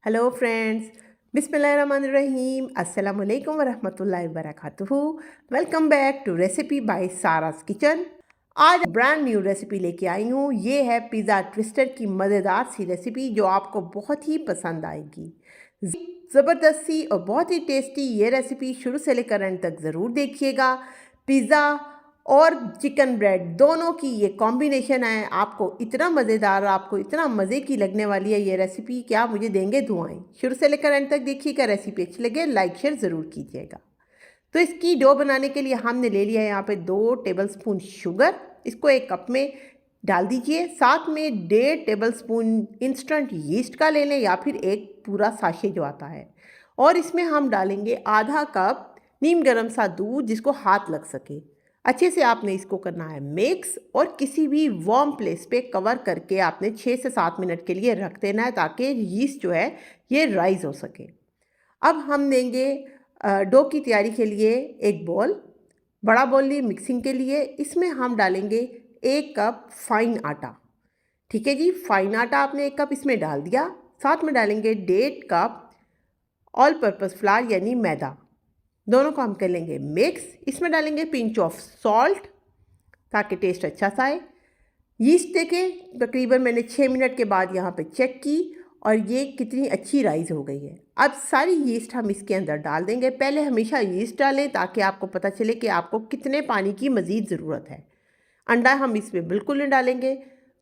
Hello friends, बिस्मिल्लाहिर्रहमानिर्रहीम, अस्सलाम वालेकुम वरहमतुल्लाहि वबरकातुहू। Welcome back to recipe by Sara's kitchen. आज ब्रांड न्यू रेसिपी लेके आई हूँ। ये है पिज़्ज़ा ट्विस्टर की मज़ेदार सी रेसिपी जो आपको बहुत ही पसंद आएगी। ज़बरदस्त सी और बहुत ही टेस्टी ये रेसिपी शुरू से लेकर एंड तक ज़रूर देखिएगा। पिज़्ज़ा और चिकन ब्रेड दोनों की ये कॉम्बिनेशन है, आपको इतना मज़ेदार, आपको इतना मज़े की लगने वाली है ये रेसिपी कि आप मुझे देंगे दुआएं। शुरू से लेकर एंड तक देखिएगा। रेसिपी अच्छी लगे लाइक शेयर ज़रूर कीजिएगा। तो इसकी डो बनाने के लिए हमने ले लिया है यहाँ पे 2 टेबलस्पून शुगर। इसको एक कप में डाल दीजिए। साथ में 1.5 टेबलस्पून इंस्टेंट यीस्ट का ले लें या फिर एक पूरा साशे जो आता है। और इसमें हम डालेंगे आधा कप नीम गर्म सा दूध जिसको हाथ लग सके। अच्छे से आपने इसको करना है मिक्स और किसी भी वार्म प्लेस पे कवर करके आपने 6 से 7 मिनट के लिए रख देना है ताकि यीस्ट जो है ये राइज हो सके। अब हम देंगे डो की तैयारी के लिए एक बॉल, बड़ा बॉल लिए मिक्सिंग के लिए। इसमें हम डालेंगे 1 कप फाइन आटा। ठीक है जी, फाइन आटा आपने 1 कप इसमें डाल दिया। साथ में डालेंगे 1.5 कप ऑल पर्पस फ्लावर यानी मैदा। दोनों को हम कर लेंगे मिक्स। इसमें डालेंगे पिंच ऑफ सॉल्ट ताकि टेस्ट अच्छा सा आए। यीस्ट देखें, तकरीबन मैंने 6 मिनट के बाद यहाँ पे चेक की और ये कितनी अच्छी राइज हो गई है। अब सारी यीस्ट हम इसके अंदर डाल देंगे। पहले हमेशा यीस्ट डालें ताकि आपको पता चले कि आपको कितने पानी की मज़ीद ज़रूरत है। अंडा हम इसमें बिल्कुल नहीं डालेंगे।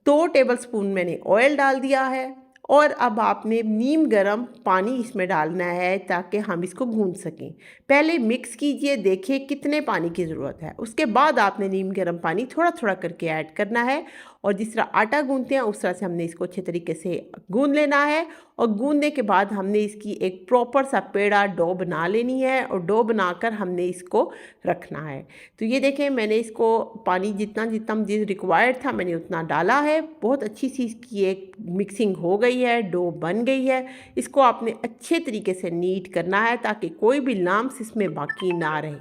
2 टेबलस्पून मैंने ऑयल डाल दिया है और अब आपने नीम गर्म पानी इसमें डालना है ताकि हम इसको गूंद सकें। पहले मिक्स कीजिए, देखिए कितने पानी की ज़रूरत है। उसके बाद आपने नीम गर्म पानी थोड़ा थोड़ा करके ऐड करना है और जिस तरह आटा गूंदते हैं उस तरह से हमने इसको अच्छे तरीके से गूंद लेना है। और गूंदने के बाद हमने इसकी एक प्रॉपर सा पेड़ा डो बना लेनी है और डो बनाकर हमने इसको रखना है। तो ये देखें, मैंने इसको पानी जितना जितना मुझे रिक्वायर्ड था मैंने उतना डाला है। बहुत अच्छी सी इसकी एक मिक्सिंग हो गई है, डो बन गई है। इसको आपने अच्छे तरीके से नीट करना है ताकि कोई भी लम्स इसमें बाकी ना रहे।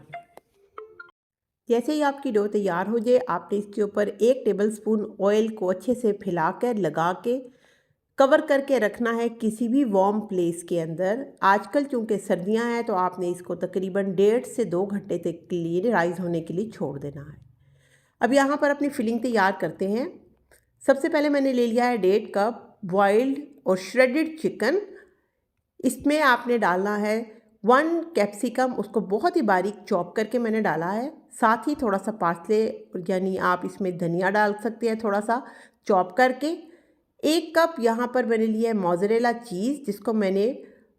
जैसे ही आपकी डो तैयार हो जाए आपने इसके ऊपर 1 टेबलस्पून ऑयल को अच्छे से फैलाकर लगा के कवर करके रखना है किसी भी वार्म प्लेस के अंदर। आजकल चूँकि सर्दियां हैं तो आपने इसको तकरीबन 1.5 से 2 घंटे तक के लिए राइज होने के लिए छोड़ देना है। अब यहाँ पर अपनी फिलिंग तैयार करते हैं। सबसे पहले मैंने ले लिया है 1.5 कप बॉइल्ड और श्रेडेड चिकन। इसमें आपने डालना है 1 कैप्सिकम, उसको बहुत ही बारीक चॉप करके मैंने डाला है। साथ ही थोड़ा सा पार्सले यानी आप इसमें धनिया डाल सकते हैं थोड़ा सा चॉप करके। 1 कप यहाँ पर मैंने लिया है मोज़रेला चीज़ जिसको मैंने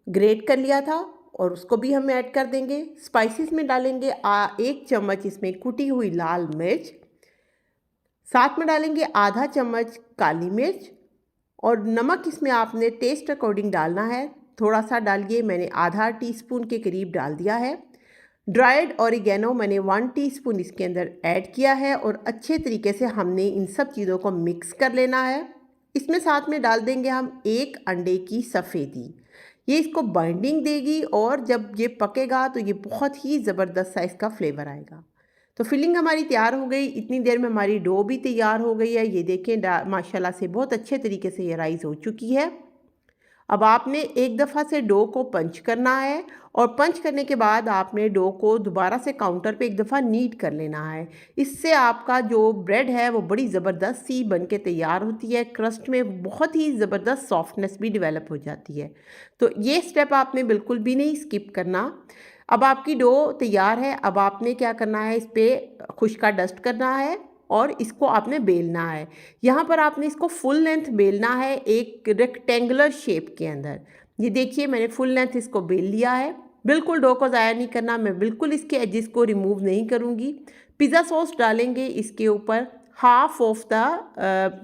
ग्रेट कर लिया था और उसको भी हम ऐड कर देंगे। स्पाइसेस में डालेंगे 1 चम्मच इसमें कुटी हुई लाल मिर्च। साथ में डालेंगे आधा चम्मच काली मिर्च और नमक इसमें आपने टेस्ट अकॉर्डिंग डालना है। थोड़ा सा डालिए, मैंने आधा टीस्पून के करीब डाल दिया है। ड्राइड ऑरिगेनो मैंने 1 टीस्पून इसके अंदर ऐड किया है और अच्छे तरीके से हमने इन सब चीज़ों को मिक्स कर लेना है। इसमें साथ में डाल देंगे हम 1 अंडे की सफ़ेदी। ये इसको बाइंडिंग देगी और जब ये पकेगा तो ये बहुत ही ज़बरदस्त सा इसका फ्लेवर आएगा। तो फिलिंग हमारी तैयार हो गई। इतनी देर में हमारी डो भी तैयार हो गई है। ये देखें माशाल्लाह से बहुत अच्छे तरीके से ये राइज़ हो चुकी है। अब आपने एक दफ़ा से डो को पंच करना है और पंच करने के बाद आपने डो को दोबारा से काउंटर पे एक दफ़ा नीट कर लेना है। इससे आपका जो ब्रेड है वो बड़ी ज़बरदस्त सी बन के तैयार होती है। क्रस्ट में बहुत ही ज़बरदस्त सॉफ्टनेस भी डेवलप हो जाती है। तो ये स्टेप आपने बिल्कुल भी नहीं स्किप करना। अब आपकी डो तैयार है। अब आपने क्या करना है, इस पर खुश्का डस्ट करना है और इसको आपने बेलना है। यहाँ पर आपने इसको फुल लेंथ बेलना है एक रेक्टेंगुलर शेप के अंदर। ये देखिए मैंने फुल लेंथ इसको बेल लिया है। बिल्कुल डो को ज़ाया नहीं करना, मैं बिल्कुल इसके एजिस को रिमूव नहीं करूँगी। पिज़्ज़ा सॉस डालेंगे इसके ऊपर हाफ ऑफ द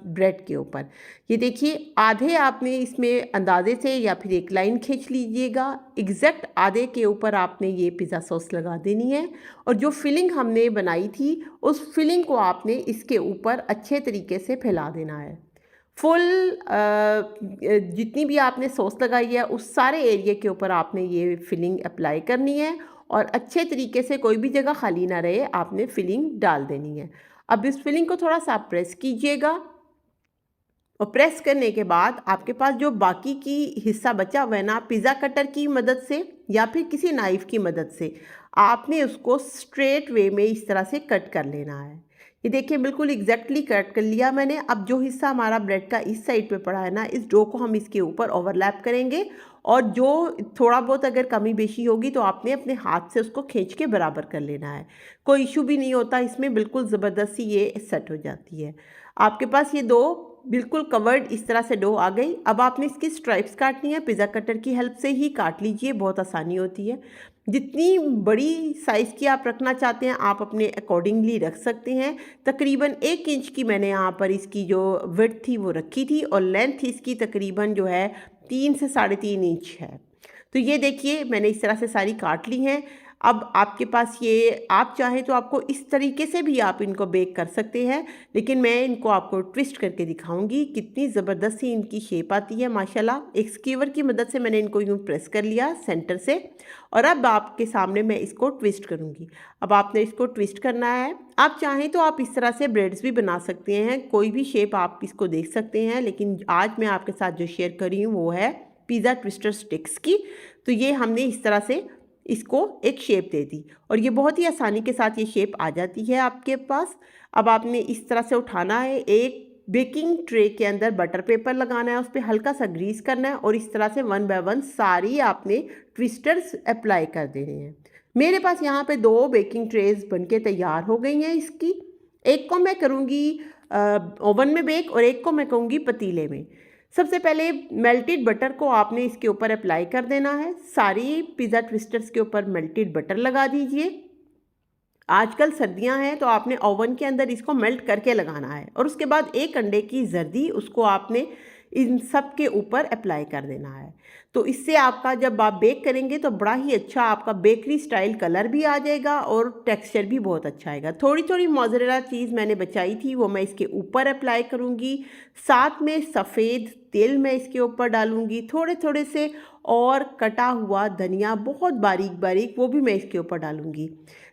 ब्रेड के ऊपर। ये देखिए आधे आपने इसमें अंदाजे से या फिर एक लाइन खींच लीजिएगा। एग्जैक्ट आधे के ऊपर आपने ये पिज़्ज़ा सॉस लगा देनी है और जो फिलिंग हमने बनाई थी उस फिलिंग को आपने इसके ऊपर अच्छे तरीके से फैला देना है। फुल जितनी भी आपने सॉस लगाई है उस सारे एरिया के ऊपर आपने ये फिलिंग अप्लाई करनी है और अच्छे तरीके से कोई भी जगह खाली ना रहे आपने फिलिंग डाल देनी है। अब इस फिलिंग को थोड़ा सा प्रेस कीजिएगा और प्रेस करने के बाद आपके पास जो बाकी की हिस्सा बचा हुआ है ना, पिज़्ज़ा कटर की मदद से या फिर किसी नाइफ़ की मदद से आपने उसको स्ट्रेट वे में इस तरह से कट कर लेना है। ये देखिए बिल्कुल एग्जैक्टली कट कर लिया मैंने। अब जो हिस्सा हमारा ब्रेड का इस साइड पे पड़ा है ना, इस डो को हम इसके ऊपर ओवरलैप करेंगे और जो थोड़ा बहुत अगर कमी बेशी होगी तो आपने अपने हाथ से उसको खींच के बराबर कर लेना है। कोई इशू भी नहीं होता इसमें, बिल्कुल ज़बरदस्ती ये सेट हो जाती है। आपके पास ये दो बिल्कुल कवर्ड इस तरह से डो आ गई। अब आपने इसकी स्ट्राइप्स काटनी है, पिज़्ज़ा कटर की हेल्प से ही काट लीजिए, बहुत आसानी होती है। जितनी बड़ी साइज़ की आप रखना चाहते हैं आप अपने अकॉर्डिंगली रख सकते हैं। तकरीबन 1 इंच की मैंने यहाँ पर इसकी जो विड्थ थी वो रखी थी और लेंथ इसकी तकरीबन जो है 3 से 3.5 इंच है। तो ये देखिए मैंने इस तरह से सारी काट ली हैं। अब आपके पास ये, आप चाहें तो आपको इस तरीके से भी आप इनको बेक कर सकते हैं, लेकिन मैं इनको आपको ट्विस्ट करके दिखाऊंगी। कितनी ज़बरदस्त सी इनकी शेप आती है माशाल्लाह। एक स्कीवर की मदद से मैंने इनको यूँ प्रेस कर लिया सेंटर से और अब आपके सामने मैं इसको ट्विस्ट करूँगी। अब आपने इसको ट्विस्ट करना है। आप चाहें तो आप इस तरह से ब्रेड्स भी बना सकते हैं, कोई भी शेप आप इसको देख सकते हैं, लेकिन आज मैं आपके साथ जो शेयर कर रही हूँ वो है पिज़्ज़ा ट्विस्टर स्टिक्स की। तो ये हमने इस तरह से इसको एक शेप दे दी और ये बहुत ही आसानी के साथ ये शेप आ जाती है आपके पास। अब आपने इस तरह से उठाना है, एक बेकिंग ट्रे के अंदर बटर पेपर लगाना है, उस पर हल्का सा ग्रीस करना है और इस तरह से 1 बाय 1 सारी आपने ट्विस्टर्स अप्लाई कर देने हैं। मेरे पास यहाँ पे 2 बेकिंग ट्रेज बनके तैयार हो गई हैं इसकी। एक को मैं करूँगी ओवन में बेक और एक को मैं कहूँगी पतीले में। सबसे पहले मेल्टेड बटर को आपने इसके ऊपर अप्लाई कर देना है। सारी पिज़्ज़ा ट्विस्टर्स के ऊपर मेल्टेड बटर लगा दीजिए। आजकल सर्दियां हैं तो आपने ओवन के अंदर इसको मेल्ट करके लगाना है और उसके बाद 1 अंडे की जर्दी उसको आपने इन सब के ऊपर अप्लाई कर देना है। तो इससे आपका जब आप बेक करेंगे तो बड़ा ही अच्छा आपका बेकरी स्टाइल कलर भी आ जाएगा और टेक्सचर भी बहुत अच्छा आएगा। थोड़ी थोड़ी मोज़रेला चीज़ मैंने बचाई थी वो मैं इसके ऊपर अप्लाई करूँगी। साथ में सफ़ेद तेल मैं इसके ऊपर डालूँगी, थोड़े थोड़े से, और कटा हुआ धनिया बहुत बारीक बारीक वो भी मैं इसके ऊपर डालूँगी।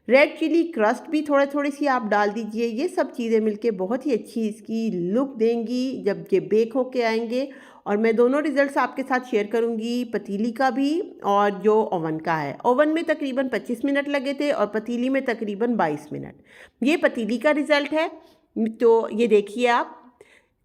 रेड चिली क्रस्ट भी थोड़े थोड़ी सी आप डाल दीजिए। ये सब चीज़ें मिलके बहुत ही अच्छी इसकी लुक देंगी जब ये बेक होके आएंगे। और मैं दोनों रिजल्ट्स आपके साथ शेयर करूंगी, पतीली का भी और जो ओवन का है। ओवन में तकरीबन 25 मिनट लगे थे और पतीली में तकरीबन 22 मिनट। ये पतीली का रिज़ल्ट है। तो ये देखिए आप,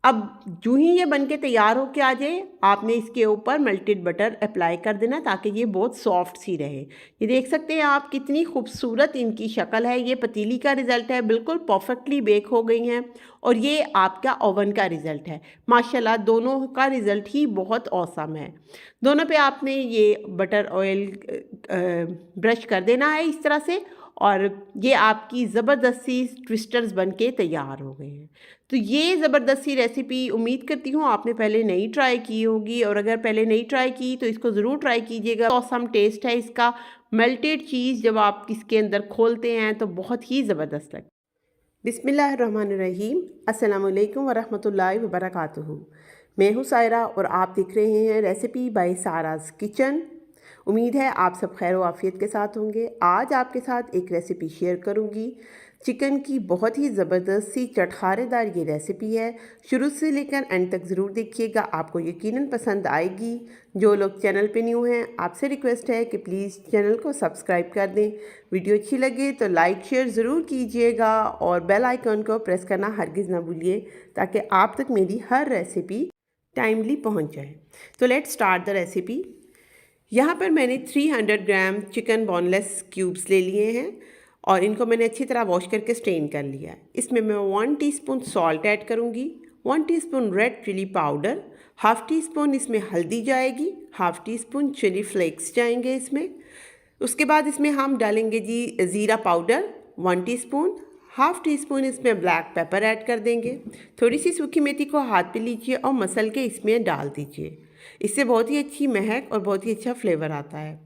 अब जो ही ये बनके तैयार होके आ जाए आपने इसके ऊपर मेल्टेड बटर अप्लाई कर देना ताकि ये बहुत सॉफ्ट सी रहे। ये देख सकते हैं आप कितनी खूबसूरत इनकी शक्ल है। ये पतीली का रिज़ल्ट है, बिल्कुल परफेक्टली बेक हो गई हैं। और ये आपका ओवन का रिज़ल्ट है। माशाल्लाह दोनों का रिज़ल्ट ही बहुत औसम है। दोनों पे आपने ये बटर ऑयल ब्रश कर देना है इस तरह से और ये आपकी ज़बरदस्ती ट्विस्टर्स बनके तैयार हो गए हैं। तो ये ज़बरदस्ती रेसिपी उम्मीद करती हूँ आपने पहले नहीं ट्राई की होगी, और अगर पहले नहीं ट्राई की तो इसको ज़रूर ट्राई कीजिएगा। ऑसम टेस्ट है इसका। मेल्टेड चीज़ जब आप इसके अंदर खोलते हैं तो बहुत ही ज़बरदस्त लगता है। बिस्मिल्लाहिर्रहमानिर्रहीम, अस्सलाम वालेकुम वरहमतुल्लाहि वबरकातुहू। मैं हूँ सायरा और आप देख रहे हैं रेसिपी बाय साराज़ किचन। उम्मीद है आप सब खैर आफियत के साथ होंगे। आज आपके साथ एक रेसिपी शेयर करूंगी चिकन की। बहुत ही ज़बरदस्त सी चटखारेदार ये रेसिपी है। शुरू से लेकर एंड तक ज़रूर देखिएगा, आपको यकीनन पसंद आएगी। जो लोग चैनल पे न्यू हैं आपसे रिक्वेस्ट है कि प्लीज़ चैनल को सब्सक्राइब कर दें। वीडियो अच्छी लगे तो लाइक शेयर ज़रूर कीजिएगा और बेल आइकन को प्रेस करना हरगिज़ ना भूलिए ताकि आप तक मेरी हर रेसिपी टाइमली पहुँच जाए। तो लेट्स स्टार्ट द रेसिपी। यहाँ पर मैंने 300 ग्राम चिकन बोनलेस क्यूब्स ले लिए हैं और इनको मैंने अच्छी तरह वॉश करके स्ट्रेन कर लिया है। इसमें मैं 1 टीस्पून सॉल्ट ऐड करूँगी, 1 teaspoon red chili powder, half teaspoon इसमें हल्दी जाएगी, half teaspoon chili flakes जाएंगे इसमें। उसके बाद इसमें हम डालेंगे जी ज़ीरा powder 1 teaspoon, half teaspoon इसमें ब्लैक पेपर ऐड कर देंगे। थोड़ी सी सूखी मेथी को हाथ पे लीजिए और मसल के इसमें डाल दीजिए। इससे बहुत ही अच्छी महक और बहुत ही अच्छा फ्लेवर आता है।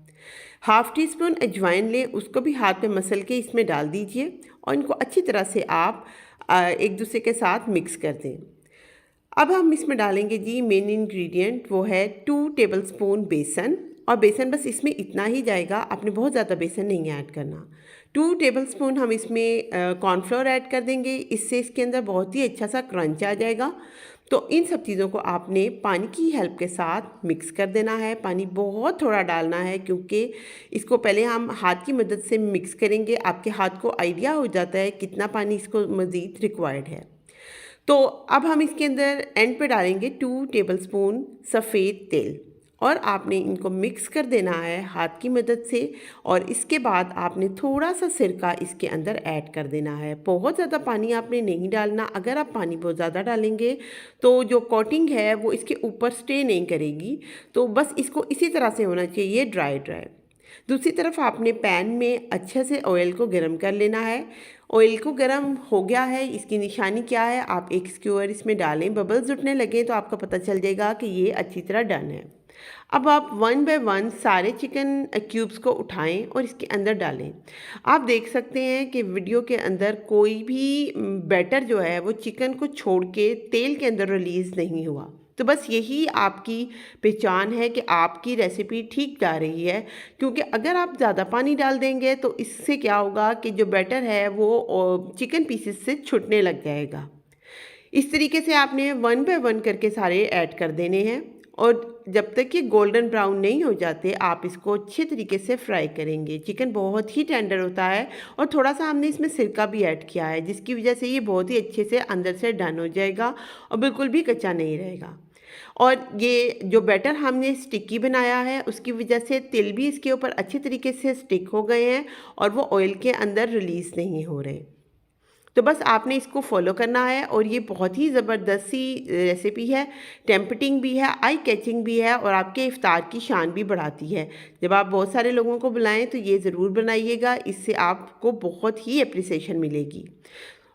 हाफ़ टी स्पून अजवाइन लें, उसको भी हाथ पे मसल के इसमें डाल दीजिए और इनको अच्छी तरह से आप एक दूसरे के साथ मिक्स कर दें। अब हम इसमें डालेंगे जी मेन इंग्रेडिएंट, वो है 2 टेबलस्पून बेसन। और बेसन बस इसमें इतना ही जाएगा, आपने बहुत ज़्यादा बेसन नहीं ऐड करना। 2 टेबलस्पून हम इसमें कॉर्नफ्लोर ऐड कर देंगे, इससे इसके अंदर बहुत ही अच्छा सा क्रंच आ जाएगा। तो इन सब चीज़ों को आपने पानी की हेल्प के साथ मिक्स कर देना है। पानी बहुत थोड़ा डालना है क्योंकि इसको पहले हम हाथ की मदद से मिक्स करेंगे। आपके हाथ को आइडिया हो जाता है कितना पानी इसको मज़ीद रिक्वायर्ड है। तो अब हम इसके अंदर एंड पे डालेंगे 2 टेबलस्पून सफ़ेद तेल और आपने इनको मिक्स कर देना है हाथ की मदद से। और इसके बाद आपने थोड़ा सा सिरका इसके अंदर ऐड कर देना है। बहुत ज़्यादा पानी आपने नहीं डालना। अगर आप पानी बहुत ज़्यादा डालेंगे तो जो कोटिंग है वो इसके ऊपर स्टे नहीं करेगी। तो बस इसको इसी तरह से होना चाहिए, ड्राई ड्राई। दूसरी तरफ आपने पैन में अच्छे से ऑयल को गर्म कर लेना है। ऑयल को गर्म हो गया है, इसकी निशानी क्या है, आप एक स्क्यूअर इसमें डालें, बबल्स उठने लगे तो आपको पता चल जाएगा कि ये अच्छी तरह डन है। अब आप 1 बाय 1 सारे चिकन क्यूब्स को उठाएं और इसके अंदर डालें। आप देख सकते हैं कि वीडियो के अंदर कोई भी बैटर जो है वो चिकन को छोड़ के तेल के अंदर रिलीज़ नहीं हुआ। तो बस यही आपकी पहचान है कि आपकी रेसिपी ठीक जा रही है, क्योंकि अगर आप ज़्यादा पानी डाल देंगे तो इससे क्या होगा कि जो बैटर है वो चिकन पीसेस से छूटने लग जाएगा। इस तरीके से आपने 1 बाय 1 करके सारे ऐड कर देने हैं और जब तक ये गोल्डन ब्राउन नहीं हो जाते आप इसको अच्छे तरीके से फ्राई करेंगे। चिकन बहुत ही टेंडर होता है और थोड़ा सा हमने इसमें सिरका भी ऐड किया है, जिसकी वजह से ये बहुत ही अच्छे से अंदर से डन हो जाएगा और बिल्कुल भी कच्चा नहीं रहेगा। और ये जो बैटर हमने स्टिकी बनाया है उसकी वजह से तिल भी इसके ऊपर अच्छे तरीके से स्टिक हो गए हैं और वो ऑयल के अंदर रिलीज़ नहीं हो रहे। तो बस आपने इसको फॉलो करना है और ये बहुत ही ज़बरदस्त सी रेसिपी है, टेम्पटिंग भी है, आई कैचिंग भी है और आपके इफ्तार की शान भी बढ़ाती है। जब आप बहुत सारे लोगों को बुलाएं तो ये ज़रूर बनाइएगा, इससे आपको बहुत ही एप्रिसिएशन मिलेगी।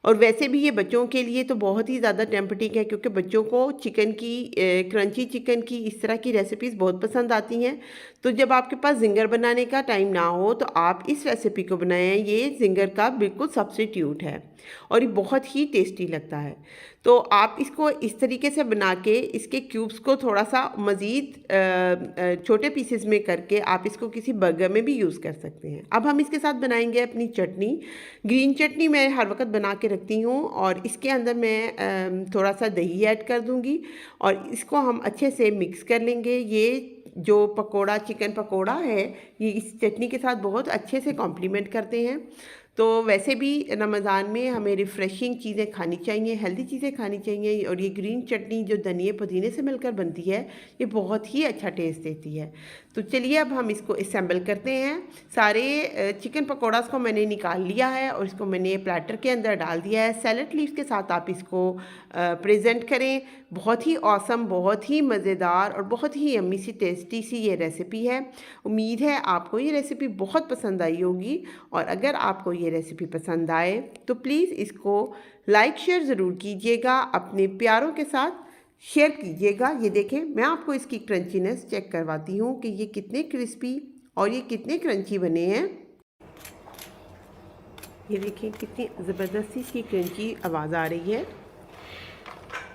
और वैसे भी ये बच्चों के लिए तो बहुत ही ज़्यादा टेम्पटिंग है, क्योंकि बच्चों को चिकन की क्रंची चिकन की इस तरह की रेसिपीज़ बहुत पसंद आती हैं। तो जब आपके पास जिंगर बनाने का टाइम ना हो तो आप इस रेसिपी को बनाएं। ये जिंगर का बिल्कुल सब्स्टिट्यूट है और ये बहुत ही टेस्टी लगता है। तो आप इसको इस तरीके से बना के इसके क्यूब्स को थोड़ा सा मज़ीद छोटे पीसेस में करके आप इसको किसी बर्गर में भी यूज़ कर सकते हैं। अब हम इसके साथ बनाएंगे अपनी चटनी। ग्रीन चटनी मैं हर वक्त बना के रखती हूँ और इसके अंदर मैं थोड़ा सा दही ऐड कर दूँगी और इसको हम अच्छे से मिक्स कर लेंगे। ये जो पकोड़ा, चिकन पकोड़ा है, ये इस चटनी के साथ बहुत अच्छे से कॉम्प्लीमेंट करते हैं। तो वैसे भी रमज़ान में हमें रिफ़्रेशिंग चीज़ें खानी चाहिए, हेल्दी चीज़ें खानी चाहिए और ये ग्रीन चटनी जो धनिए पुदीने से मिलकर बनती है ये बहुत ही अच्छा टेस्ट देती है। तो चलिए अब हम इसको असेंबल करते हैं। सारे चिकन पकौड़ास को मैंने निकाल लिया है और इसको मैंने प्लेटर के अंदर डाल दिया है। सैलड लीव्स के साथ आप इसको प्रेजेंट करें। बहुत ही ऑसम, बहुत ही मज़ेदार और बहुत ही यम्मी सी टेस्टी सी ये रेसिपी है। उम्मीद है आपको ये रेसिपी बहुत पसंद आई होगी और अगर आपको ये रेसिपी पसंद आए तो प्लीज़ इसको लाइक शेयर ज़रूर कीजिएगा, अपने प्यारों के साथ शेयर कीजिएगा। ये देखें, मैं आपको इसकी क्रंचीनेस चेक करवाती हूँ कि ये कितने क्रिस्पी और ये कितने क्रंची बने हैं। ये देखें कितनी ज़बरदस्ती इसकी क्रंची आवाज़ आ रही है।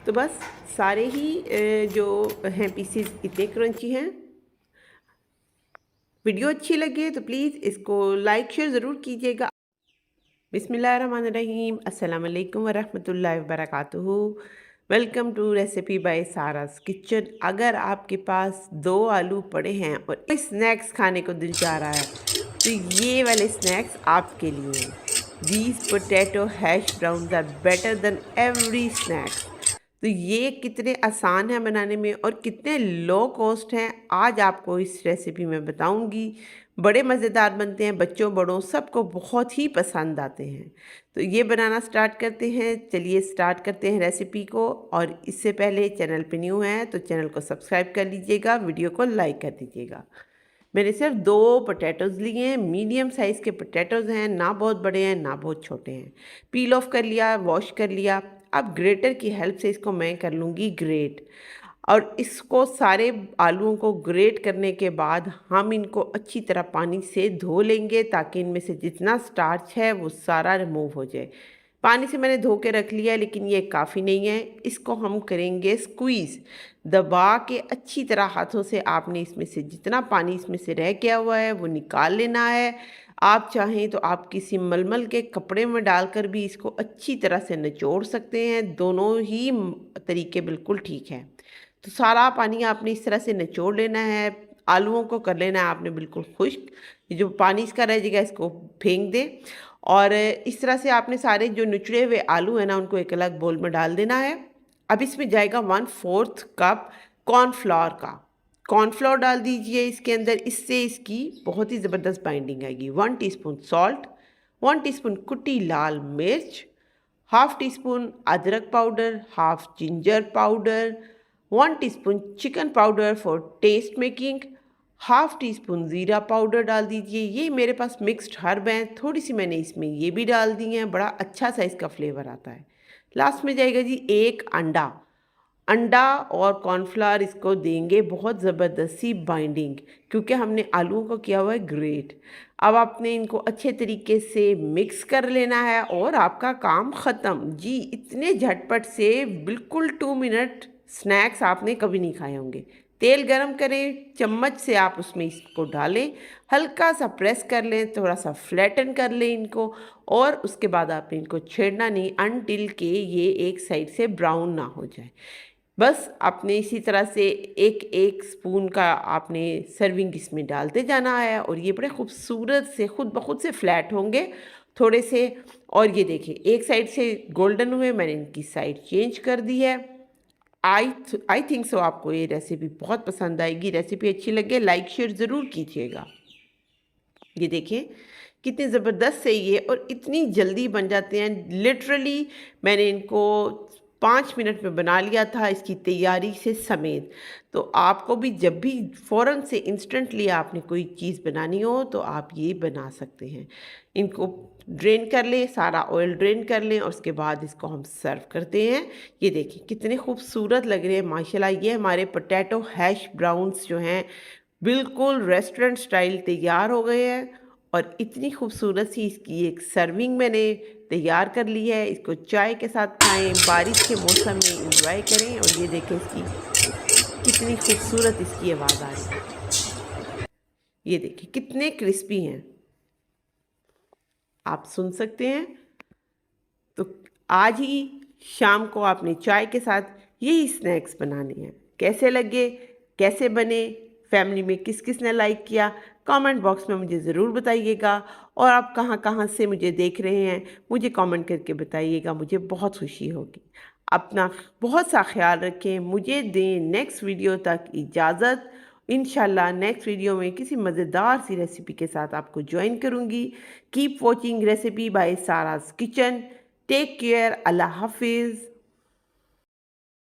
तो बस सारे ही जो हैं पीसीज इतने क्रंची हैं। वीडियो अच्छी लगे तो प्लीज़ इसको लाइक शेयर ज़रूर कीजिएगा। बिस्मिल्लाहिर्रहमानिर्रहीम, अस्सलाम वालेकुम वरहमतुल्लाहि वबरकातुहू। Welcome to recipe by Sara's kitchen. अगर आपके पास 2 आलू पड़े हैं और स्नैक्स खाने को दिल चाह रहा है तो ये वाले स्नैक्स आपके लिए। These potato hash browns are better than every snacks. तो ये कितने आसान हैं बनाने में और कितने लो कॉस्ट हैं, आज आपको इस रेसिपी में बताऊंगी। बड़े मज़ेदार बनते हैं, बच्चों बड़ों सबको बहुत ही पसंद आते हैं। तो ये बनाना स्टार्ट करते हैं। चलिए स्टार्ट करते हैं रेसिपी को। और इससे पहले चैनल पे न्यू हैं तो चैनल को सब्सक्राइब कर लीजिएगा, वीडियो को लाइक कर दीजिएगा। मैंने सिर्फ 2 पोटैटोज़ लिए हैं, मीडियम साइज़ के पोटैटोज़ हैं, ना बहुत बड़े हैं ना बहुत छोटे हैं। पील ऑफ कर लिया, वॉश कर लिया। अब ग्रेटर की हेल्प से इसको मैं कर लूँगी ग्रेट। और इसको सारे आलूओं को ग्रेट करने के बाद हम इनको अच्छी तरह पानी से धो लेंगे ताकि इनमें से जितना स्टार्च है वो सारा रिमूव हो जाए। पानी से मैंने धो के रख लिया है, लेकिन ये काफ़ी नहीं है। इसको हम करेंगे स्क्वीज़, दबा के अच्छी तरह हाथों से आपने इसमें से जितना पानी इसमें से रह गया हुआ है वो निकाल लेना है। आप चाहें तो आप किसी मलमल के कपड़े में डालकर भी इसको अच्छी तरह से निचोड़ सकते हैं, दोनों ही तरीके बिल्कुल ठीक है। तो सारा पानी आपने इस तरह से निचोड़ लेना है। आलूओं को कर लेना है आपने बिल्कुल खुश्क, ये जो पानी इसका रह जाएगा इसको फेंक दें। और इस तरह से आपने सारे जो निचड़े हुए आलू हैं ना उनको एक अलग बोल में डाल देना है। अब इसमें जाएगा 1/4 कप कॉर्नफ्लोर का। कॉर्नफ्लोर डाल दीजिए इसके अंदर, इससे इसकी बहुत ही ज़बरदस्त बाइंडिंग आएगी। 1 टीस्पून सॉल्ट, 1 टीस्पून कुटी लाल मिर्च, हाफ टी स्पून अदरक powder, half ginger powder, 1 teaspoon chicken powder for taste making, half teaspoon ज़ीरा पाउडर डाल दीजिए। ये मेरे पास मिक्स्ड हर्ब हैं, थोड़ी सी मैंने इसमें ये भी डाल दी हैं, बड़ा अच्छा सा इसका फ्लेवर आता है। लास्ट में जाएगा जी 1 अंडा। अंडा और कॉर्नफ्लावर इसको देंगे बहुत ज़बरदस्त सी बाइंडिंग, क्योंकि हमने आलूओं को किया हुआ है ग्रेट। अब आपने इनको अच्छे तरीके से मिक्स कर लेना है और आपका काम ख़त्म जी। इतने झटपट से बिल्कुल 2 मिनट स्नैक्स आपने कभी नहीं खाए होंगे। तेल गरम करें, चम्मच से आप उसमें इसको डालें, हल्का सा प्रेस कर लें, थोड़ा सा फ्लैटन कर लें इनको, और उसके बाद आपने इनको छेड़ना नहीं अनटिल के ये एक साइड से ब्राउन ना हो जाए। बस आपने इसी तरह से एक एक स्पून का आपने सर्विंग इसमें डालते जाना है और ये बड़े खूबसूरत से खुद ब खुद से फ्लैट होंगे थोड़े से। और ये देखिए एक साइड से गोल्डन हुए, मैंने इनकी साइड चेंज कर दी है। आई थिंक सो आपको ये रेसिपी बहुत पसंद आएगी। रेसिपी अच्छी लगे लाइक शेयर ज़रूर कीजिएगा। ये देखिए कितने ज़बरदस्त से ये और इतनी जल्दी बन जाते हैं। लिटरली मैंने इनको 5 मिनट में बना लिया था इसकी तैयारी से समेत। तो आपको भी जब भी फ़ौरन से इंस्टेंटली आपने कोई चीज़ बनानी हो तो आप ये बना सकते हैं। इनको ड्रेन कर लें, सारा ऑयल ड्रेन कर लें और उसके बाद इसको हम सर्व करते हैं। ये देखिए कितने खूबसूरत लग रहे हैं माशाल्लाह। ये हमारे पोटैटो हैश ब्राउन्स जो हैं बिल्कुल रेस्टोरेंट स्टाइल तैयार हो गए हैं और इतनी खूबसूरत सी इसकी एक सर्विंग मैंने तैयार कर ली है। इसको चाय के साथ खाएं, बारिश के मौसम में एंजॉय करें। और ये देखें इसकी कितनी खूबसूरत इसकी आवाज़ आ रही है। ये देखिए कितने क्रिस्पी हैं, आप सुन सकते हैं। तो आज ही शाम को आपने चाय के साथ यही स्नैक्स बनाने हैं। कैसे लगे, कैसे बने, फैमिली में किस किस ने लाइक किया, कमेंट बॉक्स में मुझे ज़रूर बताइएगा। और आप कहाँ कहाँ से मुझे देख रहे हैं मुझे कमेंट करके बताइएगा, मुझे बहुत खुशी होगी। अपना बहुत सा ख्याल रखें, मुझे दें नेक्स्ट वीडियो तक इजाज़त। इंशाल्लाह नेक्स्ट वीडियो में किसी मज़ेदार सी रेसिपी के साथ आपको ज्वाइन करूँगी। Keep watching recipe by Sara's kitchen. Take care, अल्लाह हाफिज़।